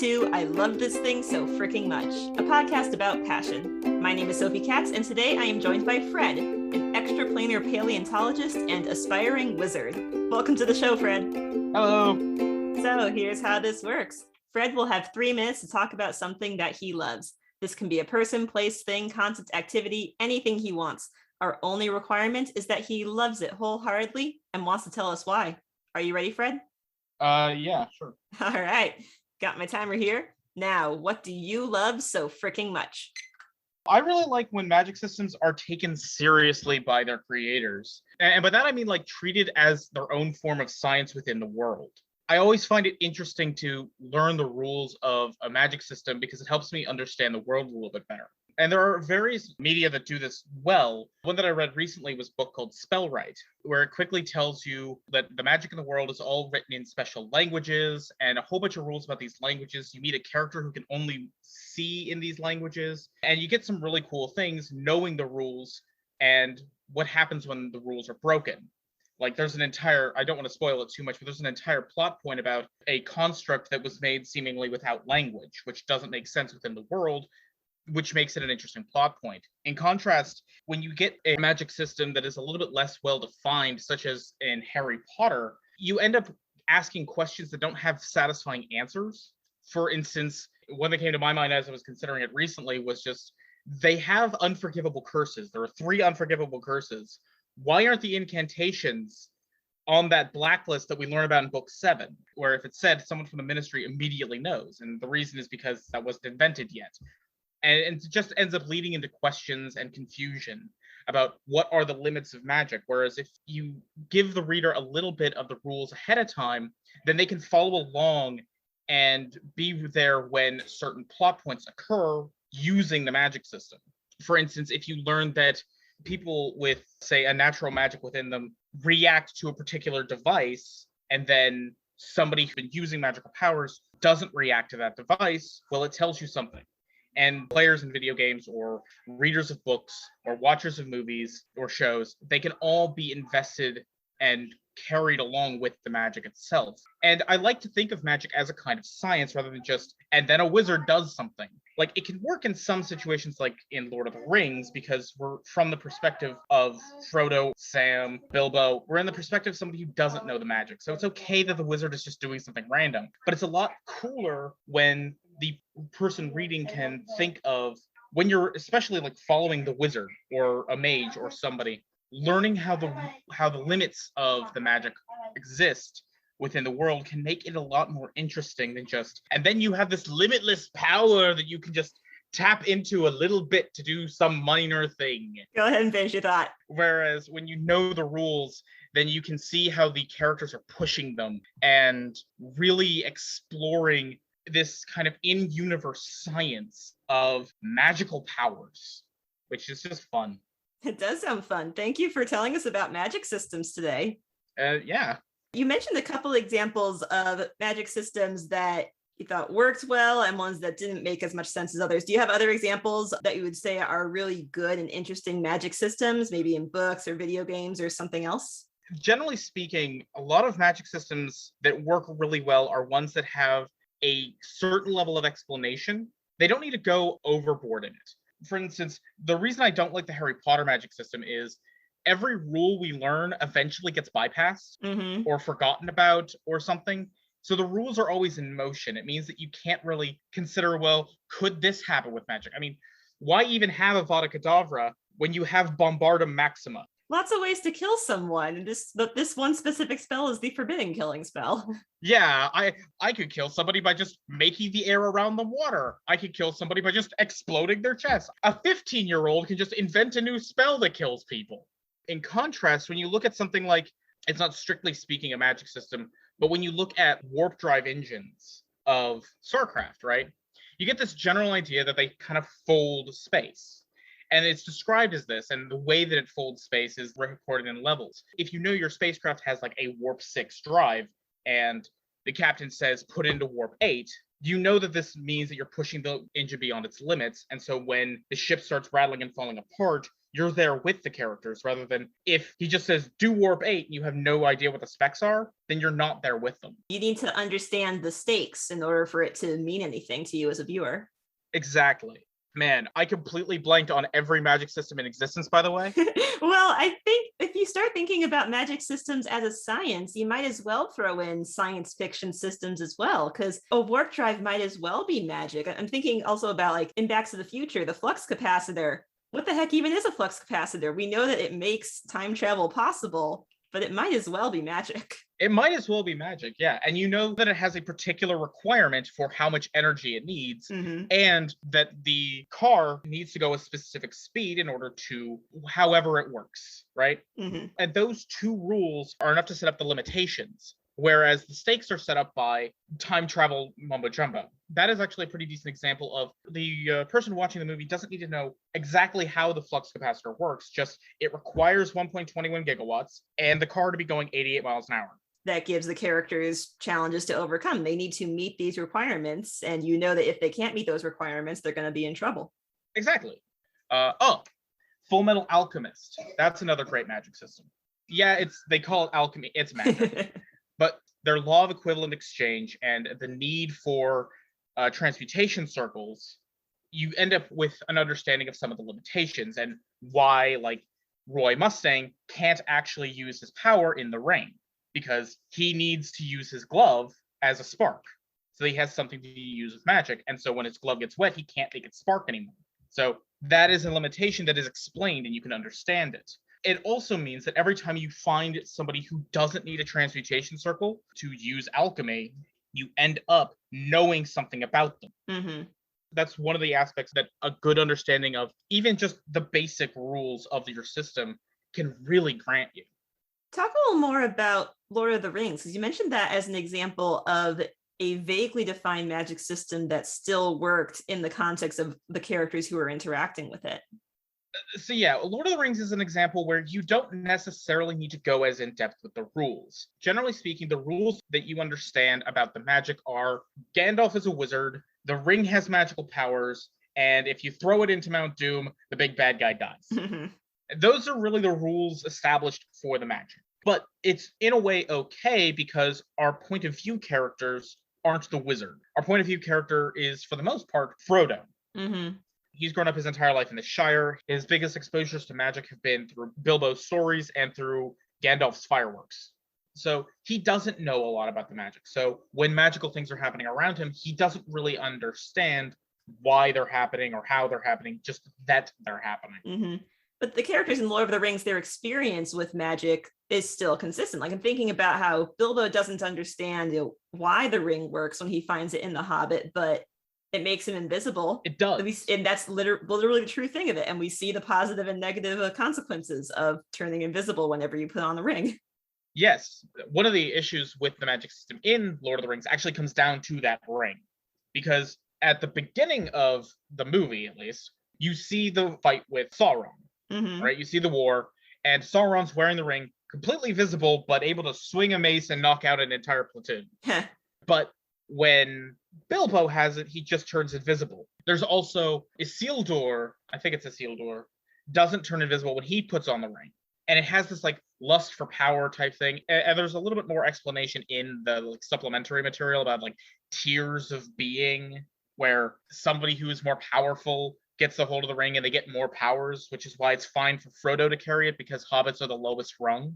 to I Love This Thing So Fricking Much, a podcast about passion. My name is Sophie Katz, and today I am joined by Fred, an extraplanar paleontologist and aspiring wizard. Welcome to the show, Fred. Hello. So here's how this works. Fred will have 3 minutes to talk about something that he loves. This can be a person, place, thing, concept, activity, anything he wants. Our only requirement is that he loves it wholeheartedly and wants to tell us why. Are you ready, Fred? Yeah, sure. All right. Got my timer here. Now, what do you love so freaking much? I really like when magic systems are taken seriously by their creators. And by that, I mean like treated as their own form of science within the world. I always find it interesting to learn the rules of a magic system because it helps me understand the world a little bit better. And there are various media that do this well. One that I read recently was a book called Spellwrite, where it quickly tells you that the magic in the world is all written in special languages and a whole bunch of rules about these languages. You meet a character who can only see in these languages, and you get some really cool things knowing the rules and what happens when the rules are broken. Like there's an entire, I don't want to spoil it too much, but there's an entire plot point about a construct that was made seemingly without language, which doesn't make sense within the world, which makes it an interesting plot point. In contrast, when you get a magic system that is a little bit less well-defined, such as in Harry Potter, you end up asking questions that don't have satisfying answers. For instance, one that came to my mind as I was considering it recently was just, they have unforgivable curses. There are 3 unforgivable curses. Why aren't the incantations on that blacklist that we learn about in book 7, where if it's said, someone from the ministry immediately knows? And the reason is because that wasn't invented yet. And it just ends up leading into questions and confusion about what are the limits of magic. Whereas if you give the reader a little bit of the rules ahead of time, then they can follow along and be there when certain plot points occur using the magic system. For instance, if you learn that people with, say, a natural magic within them react to a particular device, and then somebody who's been using magical powers doesn't react to that device, well, it tells you something. And players in video games or readers of books or watchers of movies or shows, they can all be invested and carried along with the magic itself. And I like to think of magic as a kind of science rather than just, and then a wizard does something. Like it can work in some situations like in Lord of the Rings because we're from the perspective of Frodo, Sam, Bilbo. We're in the perspective of somebody who doesn't know the magic. So it's okay that the wizard is just doing something random. But it's a lot cooler when the person reading can think of, when you're especially like following the wizard or a mage or somebody, learning how the limits of the magic exist within the world can make it a lot more interesting than just, and then you have this limitless power that you can just tap into a little bit to do some minor thing. Go ahead and finish your thought. Whereas when you know the rules, then you can see how the characters are pushing them and really exploring this kind of in-universe science of magical powers, which is just fun. It does sound fun. Thank you for telling us about magic systems today. Yeah. You mentioned a couple examples of magic systems that you thought worked well and ones that didn't make as much sense as others. Do you have other examples that you would say are really good and interesting magic systems, maybe in books or video games or something else? Generally speaking, a lot of magic systems that work really well are ones that have a certain level of explanation. They don't need to go overboard in it. For instance, the reason I don't like the Harry Potter magic system is every rule we learn eventually gets bypassed or forgotten about or something. So the rules are always in motion. It means that you can't really consider, well, could this happen with magic? I mean, why even have Avada Kedavra when you have Bombardum Maxima? Lots of ways to kill someone. This one specific spell is the forbidden killing spell. Yeah, I could kill somebody by just making the air around the water. I could kill somebody by just exploding their chest. A 15-year-old can just invent a new spell that kills people. In contrast, when you look at something like, it's not strictly speaking a magic system, but when you look at warp drive engines of StarCraft, right? You get this general idea that they kind of fold space. And it's described as this, and the way that it folds space is recorded in levels. If you know your spacecraft has like a warp 6 drive, and the captain says put into warp 8, you know that this means that you're pushing the engine beyond its limits. And so when the ship starts rattling and falling apart, you're there with the characters rather than if he just says do warp 8 and you have no idea what the specs are, then you're not there with them. You need to understand the stakes in order for it to mean anything to you as a viewer. Exactly. Man, I completely blanked on every magic system in existence, by the way. Well, I think if you start thinking about magic systems as a science, you might as well throw in science fiction systems as well, because a warp drive might as well be magic. I'm thinking also about, like, in Back to the Future, the flux capacitor. What the heck even is a flux capacitor? We know that it makes time travel possible, but it might as well be magic. It might as well be magic, yeah. And you know that it has a particular requirement for how much energy it needs, and that the car needs to go a specific speed in order to however it works, right? And those two rules are enough to set up the limitations, whereas the stakes are set up by time travel mumbo jumbo. That is actually a pretty decent example of the person watching the movie doesn't need to know exactly how the flux capacitor works, just it requires 1.21 gigawatts and the car to be going 88 miles an hour. That gives the characters challenges to overcome. They need to meet these requirements, and you know that if they can't meet those requirements, they're going to be in trouble. Exactly. Full Metal Alchemist. That's another great magic system. Yeah, they call it alchemy. It's magic. But their law of equivalent exchange and the need for transmutation circles, you end up with an understanding of some of the limitations and why, like, Roy Mustang can't actually use his power in the ring, because he needs to use his glove as a spark. So he has something to use with magic, and so when his glove gets wet, he can't make it spark anymore. So that is a limitation that is explained and you can understand it. It also means that every time you find somebody who doesn't need a transmutation circle to use alchemy, you end up knowing something about them. That's one of the aspects that a good understanding of even just the basic rules of your system can really grant you. Talk a little more about Lord of the Rings, because you mentioned that as an example of a vaguely defined magic system that still worked in the context of the characters who were interacting with it. So yeah, Lord of the Rings is an example where you don't necessarily need to go as in-depth with the rules. Generally speaking, the rules that you understand about the magic are Gandalf is a wizard, the ring has magical powers, and if you throw it into Mount Doom, the big bad guy dies. Those are really the rules established for the magic. But it's in a way okay because our point of view characters aren't the wizard. Our point of view character is, for the most part, Frodo. He's grown up his entire life in the Shire. His biggest exposures to magic have been through Bilbo's stories and through Gandalf's fireworks. So he doesn't know a lot about the magic. So when magical things are happening around him, he doesn't really understand why they're happening or how they're happening, just that they're happening. But the characters in Lord of the Rings, their experience with magic is still consistent. Like, I'm thinking about how Bilbo doesn't understand why the ring works when he finds it in The Hobbit, but it makes him invisible. It does. And that's literally the true thing of it. And we see the positive and negative consequences of turning invisible whenever you put on the ring. Yes. One of the issues with the magic system in Lord of the Rings actually comes down to that ring. Because at the beginning of the movie, at least, you see the fight with Sauron. Right? You see the war, and Sauron's wearing the ring, completely visible, but able to swing a mace and knock out an entire platoon. But when Bilbo has it, he just turns invisible. There's also Isildur, I think it's Isildur, doesn't turn invisible when he puts on the ring. And it has this like lust for power type thing. And there's a little bit more explanation in the like supplementary material about like tiers of being, where somebody who is more powerful gets a hold of the ring and they get more powers, which is why it's fine for Frodo to carry it, because hobbits are the lowest rung.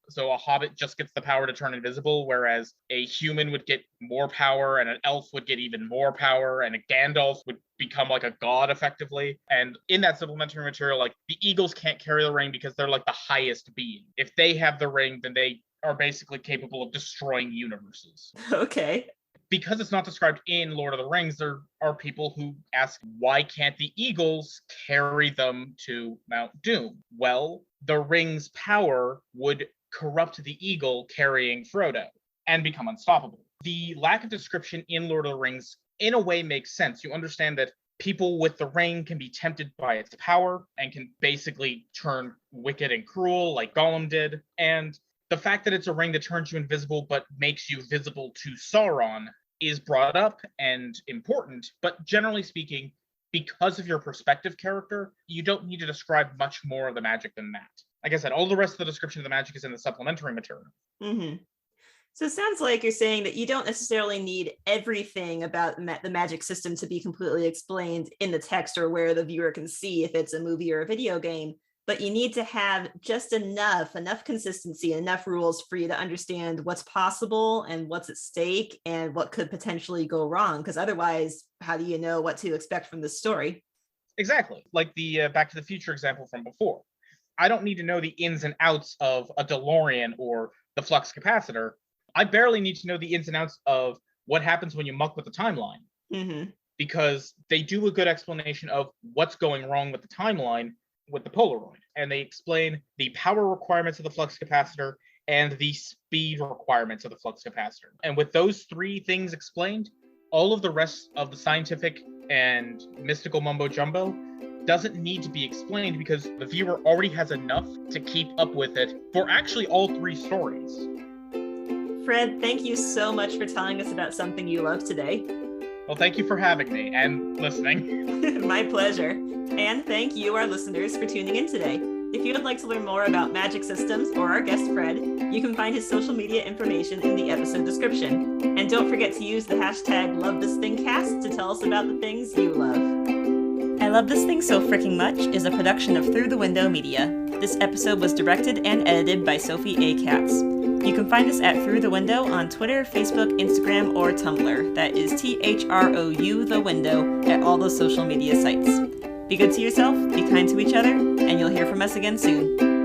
So a hobbit just gets the power to turn invisible, whereas a human would get more power, and an elf would get even more power, and a Gandalf would become like a god effectively. And in that supplementary material, like the eagles can't carry the ring because they're like the highest being. If they have the ring, then they are basically capable of destroying universes. Okay. Because it's not described in Lord of the Rings, there are people who ask, why can't the eagles carry them to Mount Doom? Well, the ring's power would corrupt the eagle carrying Frodo and become unstoppable. The lack of description in Lord of the Rings, in a way, makes sense. You understand that people with the ring can be tempted by its power and can basically turn wicked and cruel like Gollum did. And the fact that it's a ring that turns you invisible but makes you visible to Sauron is brought up and important, but generally speaking, because of your perspective character, you don't need to describe much more of the magic than that. Like I said, all the rest of the description of the magic is in the supplementary material. Mm-hmm. So it sounds like you're saying that you don't necessarily need everything about the magic system to be completely explained in the text or where the viewer can see if it's a movie or a video game, but you need to have just enough consistency, enough rules for you to understand what's possible and what's at stake and what could potentially go wrong. Because otherwise, how do you know what to expect from this story? Exactly. Like the Back to the Future example from before. I don't need to know the ins and outs of a DeLorean or the flux capacitor. I barely need to know the ins and outs of what happens when you muck with the timeline. Mm-hmm. Because they do a good explanation of what's going wrong with the timeline with the Polaroid. And they explain the power requirements of the flux capacitor and the speed requirements of the flux capacitor. And with those three things explained, all of the rest of the scientific and mystical mumbo jumbo doesn't need to be explained because the viewer already has enough to keep up with it for actually all three stories. Fred, thank you so much for telling us about something you love today. Well, thank you for having me and listening. My pleasure. And thank you, our listeners, for tuning in today. If you would like to learn more about magic systems or our guest Fred, you can find his social media information in the episode description. And don't forget to use the hashtag #LoveThisThingCast to tell us about the things you love. I Love This Thing So Fricking Much is a production of Through the Window Media. This episode was directed and edited by Sophie A. Katz. You can find us at Through the Window on Twitter, Facebook, Instagram, or Tumblr. That is THROU the Window at all those social media sites. Be good to yourself, be kind to each other, and you'll hear from us again soon.